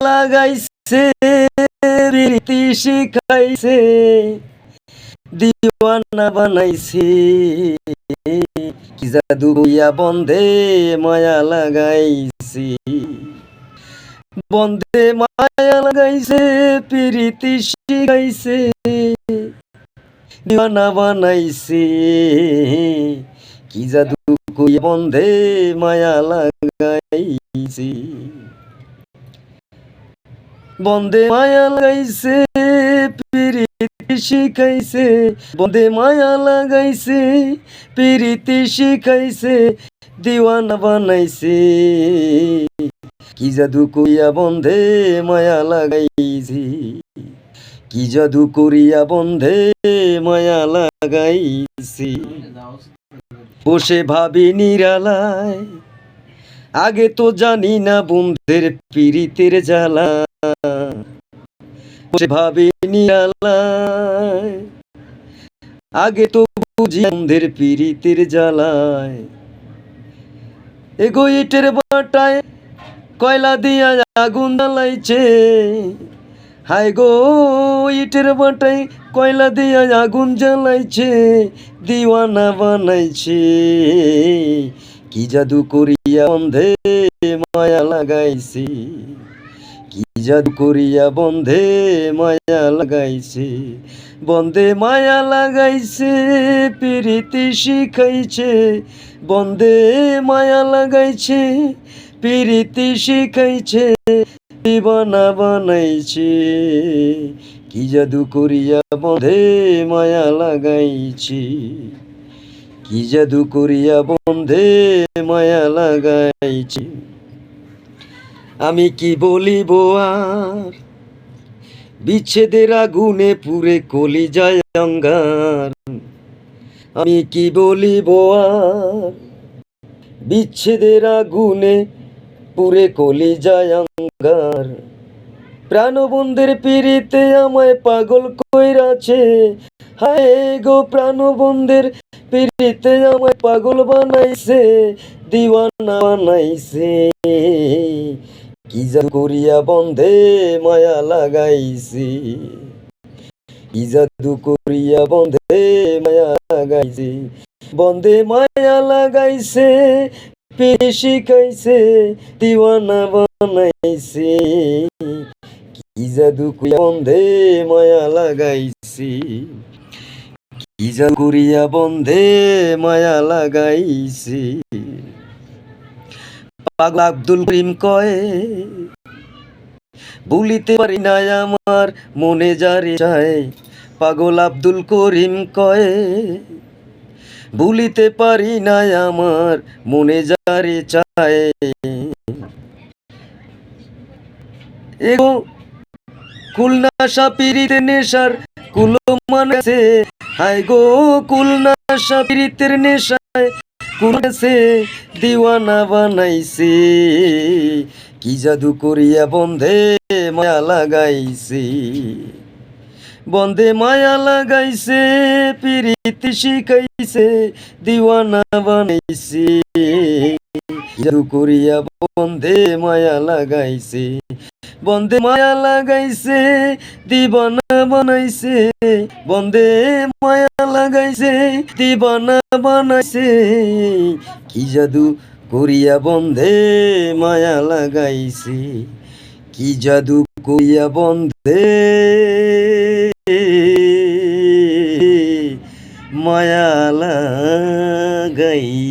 লাগাইছে রীতি শিখাইছে দিওয়ানা বানাইছে কি জাদু কইয়া বন্ধে মায়া লাগাইছে বন্ধে মায়া লাগাইছে প্রীতি শিখাইছে দিওয়ানা বানাইছে কি জাদু কইয়া বন্ধে মায়া লাগাইছে বন্ধে মায়া লাগাইছে প্রীতি শিখাইছে বন্ধে মায়া লাগাইছে প্রীতি শিখাইছে দিওয়ানা বানাইছে কি জাদু কইয়া বন্ধে মায়া লাগাইছে কি জাদু করিয়া বন্ধে মায়া লাগাইছে বসে ভাবি নিরালায় আগে তো জানি না বন্ধের পীড়িতের জ্বালা বসে ভাবি নিরালায় আগে তো বুঝি বন্ধের পীড়িতের জ্বালায় এগো ইটের বাটায় কয়লা দিয়া আগুন জ্বালাইছে হায় গো ইটের বাটায় কয়লা দিয়া আগুন জ্বালাইছে দিওয়ানা বানাইছে কি জাদু করিয়া বন্ধে মায়া লাগাইছে কি জাদু করিয়া বন্ধে মায়া লাগাইছে বন্ধে মায়া লাগাইছে প্রীতি শিখাইছে বন্ধে মায়া লাগাইছে প্রীতি শিখাইছে দিওয়ানা বানাইছে কি জাদু করিয়া বন্ধে মায়া লাগাইছে কি জাদু করিয়া বন্ধে মায়া লাগাইছে আমি কি বলিব আর বিচ্ছেদের আগুনে পুরে কলিজায় অঙ্গার আমি কি বলিব আর বিচ্ছেদের আগুনে পুরে কলিজায় অঙ্গার প্রাণবন্ধের পীড়িতে আমায় পাগল কইরাছে হায় গো প্রাণবন্ধের পীড়িতে আমায় পাগল বানাইছে দিওয়ানা বানাইছে কি জাদু করিয়া বন্ধে মায়া লাগাইছে কি জাদু করিয়া বন্ধে মায়া লাগাইছে বন্ধে মায়া লাগাইছে প্রীতি শিখাইছে দিওয়ানা বানাইছে কি জাদু করিয়া বন্ধে মায়া লাগাইছে কি জাদু করিয়া বন্ধে মায়া লাগাইছে পাগল আব্দুল করিম কয় ভুলিতে পারি না আমার মনে যারে চায় পাগল আব্দুল করিম কয় ভুলিতে পারি না আমার মনে যারে চায় এগো কুলনাশা পীড়িতের নেশার কুলো মানেছে হায় গো কুলনাশা পীড়িতের নেশায় কুলেছে দিওয়ানা বানাইছে কি জাদু করিয়া বন্ধে মায়া লাগাইছে বন্ধে মায়া লাগাইছে প্রীতি শিখাইছে দিওয়ানা বানাইছে জাদু করিয়া বন্ধে মায়া লাগাইছে বন্ধে মায়া লাগাইছে দিওয়ানা বানাইছে বন্ধে মায়া লাগাইছে দিওয়ানা বানাইছে কি জাদু করিয়া বন্ধে মায়া লাগাইছে কি জাদু করিয়া বন্ধে মায়া লাগাইছে।